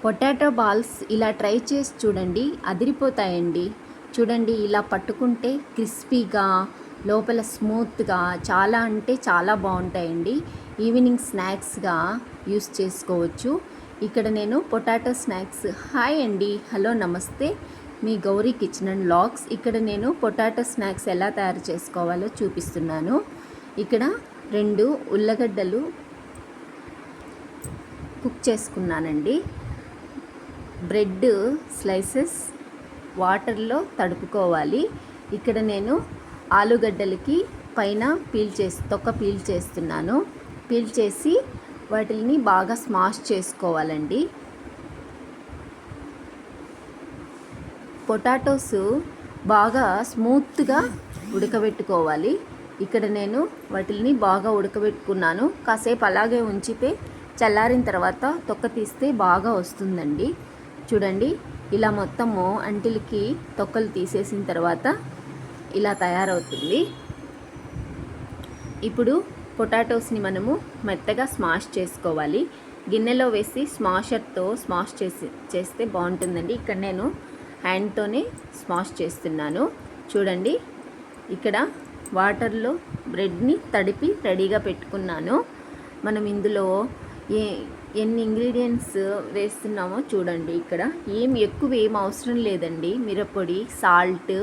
Potato balls ఇలా try చేసి చూడండి, అదిరిపోతాయండి. చూడండి, ఇలా పట్టుకుంటే క్రిస్పీగా, లోపల స్మూత్గా చాలా అంటే చాలా బాగుంటాయండి. ఈవినింగ్ స్నాక్స్గా యూస్ చేసుకోవచ్చు. ఇక్కడ నేను పొటాటో స్నాక్స్. హాయ్ అండి, హలో, నమస్తే. మీ గౌరీ కిచెన్ అండ్ వ్లాగ్స్. ఇక్కడ నేను పొటాటో స్నాక్స్ ఎలా తయారు చేసుకోవాలో చూపిస్తున్నాను. ఇక్కడ 2 ఉల్లగడ్డలు కుక్ చేసుకున్నానండి. బ్రెడ్ స్లైసెస్ వాటర్లో తడుపుకోవాలి. ఇక్కడ నేను ఆలుగడ్డలకి పైన తొక్క పీల్ చేస్తున్నాను. పీల్ చేసి వాటిని బాగా స్మాష్ చేసుకోవాలండి. పొటాటోస్ బాగా స్మూత్గా ఉడకబెట్టుకోవాలి. ఇక్కడ నేను వాటిని బాగా ఉడకబెట్టుకున్నాను. కాసేపు అలాగే ఉంచితే చల్లారిన తర్వాత తొక్క తీస్తే బాగా వస్తుందండి. చూడండి, ఇలా మొత్తము అంటిల్కి తొక్కలు తీసేసిన తర్వాత ఇలా తయారవుతుంది. ఇప్పుడు పొటాటోస్ని మనము మెత్తగా స్మాష్ చేసుకోవాలి. గిన్నెలో వేసి స్మాషర్తో స్మాష్ చేస్తే బాగుంటుందండి. ఇక్కడ నేను హ్యాండ్తోనే స్మాష్ చేస్తున్నాను. చూడండి, ఇక్కడ వాటర్లో బ్రెడ్ని తడిపి రెడీగా పెట్టుకున్నాను. మనం ఇందులో ఎన్ని ఇంగ్రీడియంట్స్ వేస్తున్నామో చూడండి. ఇక్కడ ఎక్కువ అవసరం లేదండి. మిరప్పొడి, సాల్ట్,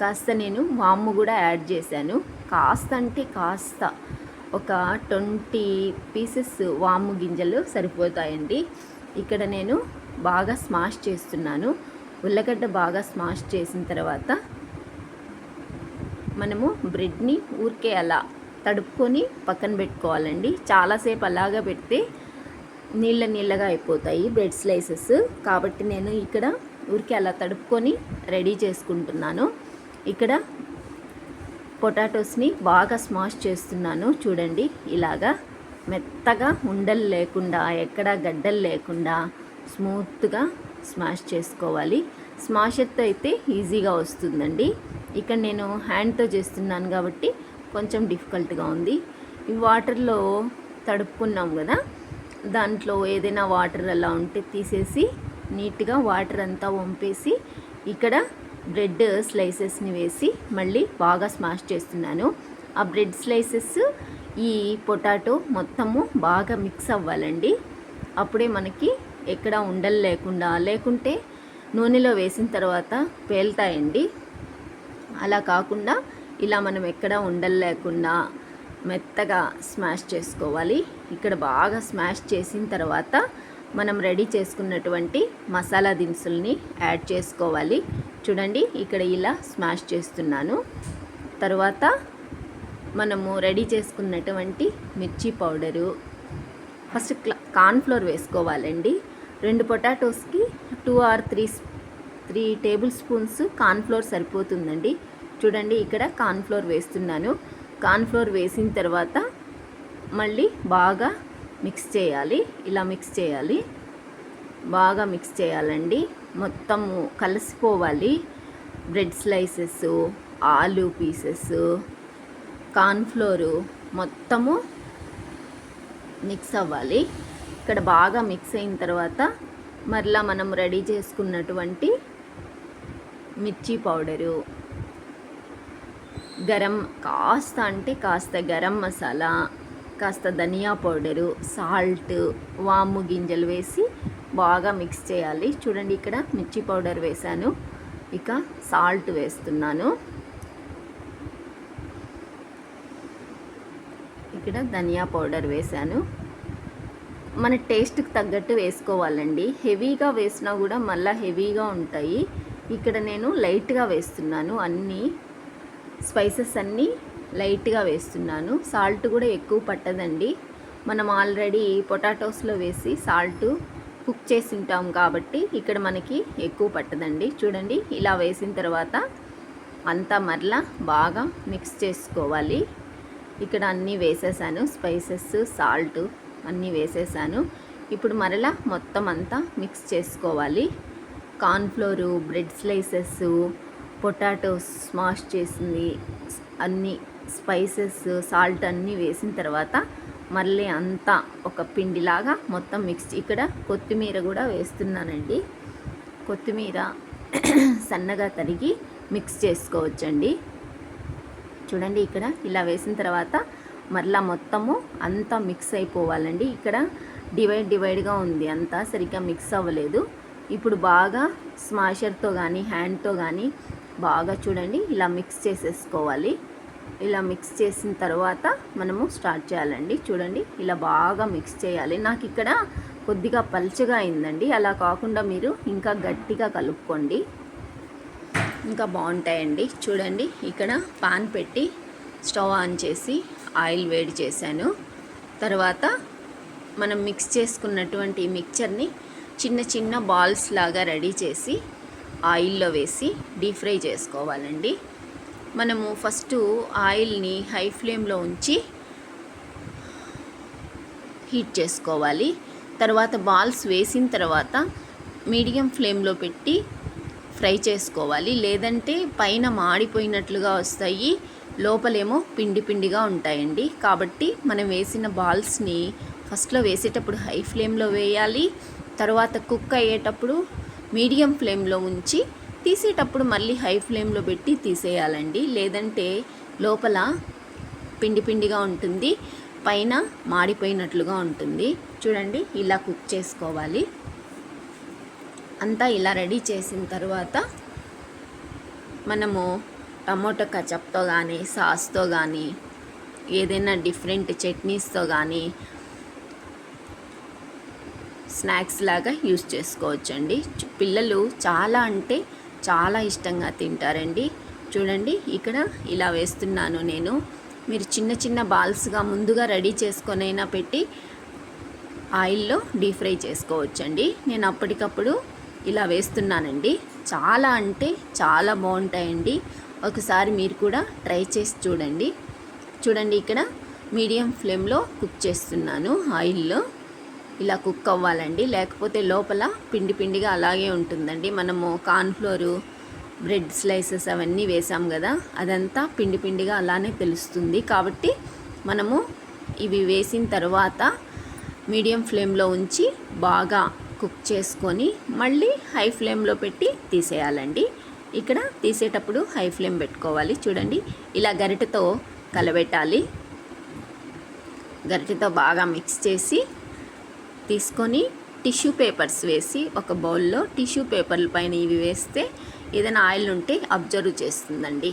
కాస్త నేను వాము కూడా యాడ్ చేశాను. కాస్త అంటే కాస్త ఒక 20 పీసెస్ వాము గింజలు సరిపోతాయండి. ఇక్కడ నేను బాగా స్మాష్ చేస్తున్నాను. ఉల్లగడ్డ బాగా స్మాష్ చేసిన తర్వాత మనము బ్రెడ్ని ఊరికే అలా తడుపుకొని పక్కన పెట్టుకోవాలండి. చాలాసేపు అలాగా పెడితే నీళ్ళగా అయిపోతాయి బ్రెడ్ స్లైసెస్. కాబట్టి నేను ఇక్కడ ఊరికే అలా తడుపుకొని రెడీ చేసుకుంటున్నాను. ఇక్కడ పొటాటోస్ని బాగా స్మాష్ చేస్తున్నాను. చూడండి, ఇలాగా మెత్తగా ఉండలు లేకుండా, ఎక్కడ గడ్డలు లేకుండా స్మూత్గా స్మాష్ చేసుకోవాలి. స్మాషర్తో అయితే ఈజీగా వస్తుందండి. ఇక్కడ నేను హ్యాండ్తో చేస్తున్నాను కాబట్టి కొంచెం డిఫికల్ట్గా ఉంది. ఈ వాటర్లో తడుపుకున్నాం కదా, దాంట్లో ఏదైనా వాటర్ అలా ఉంటే తీసేసి నీట్గా వాటర్ అంతా వంపేసి ఇక్కడ బ్రెడ్ స్లైసెస్ని వేసి మళ్ళీ బాగా స్మాష్ చేస్తున్నాను. ఆ బ్రెడ్ స్లైసెస్ ఈ పొటాటో మొత్తము బాగా మిక్స్ అవ్వాలండి. అప్పుడే మనకి ఎక్కడ ఉండలు లేకుంటే నూనెలో వేసిన తర్వాత పేలుతాయండి. అలా కాకుండా ఇలా మనం ఎక్కడ ఉండలు లేకుండా మెత్తగా స్మాష్ చేసుకోవాలి. ఇక్కడ బాగా స్మాష్ చేసిన తర్వాత మనం రెడీ చేసుకున్నటువంటి మసాలా దినుసుల్ని యాడ్ చేసుకోవాలి. చూడండి, ఇక్కడ ఇలా స్మాష్ చేస్తున్నాను. తర్వాత మనము రెడీ చేసుకున్నటువంటి మిర్చి పౌడరు, ఫస్ట్ కార్న్ఫ్లోర్ వేసుకోవాలండి. 2 పొటాటోస్కి 2 or 3 టేబుల్ స్పూన్స్ కార్న్ఫ్లోర్ సరిపోతుందండి. చూడండి, ఇక్కడ కార్న్ఫ్లోర్ వేస్తున్నాను. కార్న్ఫ్లోర్ వేసిన తర్వాత మళ్ళీ బాగా మిక్స్ చేయాలి. ఇలా మిక్స్ చేయాలి, బాగా మిక్స్ చేయాలండి. మొత్తము కలిసిపోవాలి. బ్రెడ్ స్లైసెస్, ఆలు పీసెస్, కార్న్ఫ్లోరు మొత్తము మిక్స్ అవ్వాలి. ఇక్కడ బాగా మిక్స్ అయిన తర్వాత మరలా మనం రెడీ చేసుకున్నటువంటి మిర్చి పౌడరు, కాస్త గరం మసాలా, కాస్త ధనియా పౌడరు, సాల్ట్, వాము గింజలు వేసి బాగా మిక్స్ చేయాలి. చూడండి, ఇక్కడ మిర్చి పౌడర్ వేసాను, ఇక సాల్ట్ వేస్తున్నాను. ఇక్కడ ధనియా పౌడర్ వేసాను. మన టేస్ట్కి తగ్గట్టు వేసుకోవాలండి. హెవీగా వేసినా కూడా మళ్ళీ హెవీగా ఉంటాయి. ఇక్కడ నేను లైట్గా వేస్తున్నాను. అన్నీ స్పైసెస్ అన్నీ లైట్గా వేస్తున్నాను. సాల్ట్ కూడా ఎక్కువ పట్టదండి. మనం ఆల్రెడీ పొటాటోస్లో వేసి సాల్ట్ కుక్ చేసి ఉంటాం కాబట్టి ఇక్కడ మనకి ఎక్కువ పట్టదండి. చూడండి, ఇలా వేసిన తర్వాత అంతా మరలా బాగా మిక్స్ చేసుకోవాలి. ఇక్కడ అన్నీ వేసేసాను, స్పైసెస్, సాల్ట్ అన్నీ వేసేసాను. ఇప్పుడు మరలా మొత్తం అంతా మిక్స్ చేసుకోవాలి. Cornflour, bread slices, potatoes smash చేసింది, అన్నీ స్పైసెస్, సాల్ట్ అన్నీ వేసిన తర్వాత మళ్ళీ అంతా ఒక పిండిలాగా మొత్తం మిక్స్. ఇక్కడ కొత్తిమీర కూడా వేస్తున్నానండి. కొత్తిమీర సన్నగా తరిగి మిక్స్ చేసుకోవచ్చండి. చూడండి ఇక్కడ ఇలా వేసిన తర్వాత మరలా మొత్తము అంతా మిక్స్ అయిపోవాలండి. ఇక్కడ డివైడ్గా ఉంది, అంతా సరిగ్గా మిక్స్ అవ్వలేదు. ఇప్పుడు బాగా స్మాషర్తో కానీ హ్యాండ్తో కానీ బాగా చూడండి ఇలా మిక్స్ చేసేసుకోవాలి. ఇలా మిక్స్ చేసిన తర్వాత మనము స్టార్ట్ చేయాలండి. చూడండి ఇలా బాగా మిక్స్ చేయాలి. నాకు ఇక్కడ కొద్దిగా పల్చగా అయిందండి. అలా కాకుండా మీరు ఇంకా గట్టిగా కలుపుకోండి, ఇంకా బాగుంటాయండి. చూడండి ఇక్కడ పాన్ పెట్టి స్టవ్ ఆన్ చేసి ఆయిల్ వేడి చేశాను. తర్వాత మనం మిక్స్ చేసుకున్నటువంటి మిక్చర్ని చిన్న చిన్న బాల్స్ లాగా రెడీ చేసి ఆయిల్లో వేసి డీప్ ఫ్రై చేసుకోవాలండి. మనము ఫస్ట్ ఆయిల్ని హై ఫ్లేమ్లో ఉంచి హీట్ చేసుకోవాలి. తర్వాత బాల్స్ వేసిన తర్వాత మీడియం ఫ్లేమ్లో పెట్టి ఫ్రై చేసుకోవాలి. లేదంటే పైన మాడిపోయినట్లుగా వస్తాయి, లోపలేమో పిండి పిండిగా ఉంటాయండి. కాబట్టి మనం వేసిన బాల్స్ని ఫస్ట్లో వేసేటప్పుడు హై ఫ్లేమ్లో వేయాలి. తర్వాత కుక్ అయ్యేటప్పుడు మీడియం ఫ్లేమ్లో ఉంచి తీసేటప్పుడు మళ్ళీ హై ఫ్లేమ్లో పెట్టి తీసేయాలండి. లేదంటే లోపల పిండి పిండిగా ఉంటుంది, పైన మాడిపోయినట్లుగా ఉంటుంది. చూడండి ఇలా కుక్ చేసుకోవాలి. అంతా ఇలా రెడీ చేసిన తర్వాత మనము టమోటో కచప్తో కానీ సాస్తో కానీ ఏదైనా డిఫరెంట్ చట్నీస్తో కానీ స్నాక్స్ లాగా యూస్ చేసుకోవచ్చండి. పిల్లలు చాలా అంటే చాలా ఇష్టంగా తింటారండి. చూడండి ఇక్కడ ఇలా వేస్తున్నాను నేను. మీరు చిన్న చిన్న బాల్స్గా ముందుగా రెడీ చేసుకొనైనా పెట్టి ఆయిల్లో డీప్ ఫ్రై చేసుకోవచ్చండి. నేను అప్పటికప్పుడు ఇలా వేస్తున్నానండి. చాలా అంటే చాలా బాగుంటాయండి. ఒకసారి మీరు కూడా ట్రై చేసి చూడండి. చూడండి ఇక్కడ మీడియం ఫ్లేమ్లో కుక్ చేస్తున్నాను ఆయిల్లో. ఇలా కుక్ అవ్వాలండి, లేకపోతే లోపల పిండి పిండిగా అలాగే ఉంటుందండి. మనము కార్న్ఫ్లోరు, బ్రెడ్ స్లైసెస్ అవన్నీ వేసాం కదా, అదంతా పిండి పిండిగా అలానే తెలుస్తుంది. కాబట్టి మనము ఇవి వేసిన తర్వాత మీడియం ఫ్లేమ్లో ఉంచి బాగా కుక్ చేసుకొని మళ్ళీ హై ఫ్లేమ్లో పెట్టి తీసేయాలండి. ఇక్కడ తీసేటప్పుడు హై ఫ్లేమ్ పెట్టుకోవాలి. చూడండి ఇలా గరిటెతో కలబెట్టాలి. గరిటెతో బాగా మిక్స్ చేసి తీసుకొని టిష్యూ పేపర్స్ వేసి ఒక బౌల్లో టిష్యూ పేపర్ల పైన ఇవి వేస్తే ఏదైనా ఆయిల్ ఉంటే అబ్జర్వ్ చేస్తుందండి.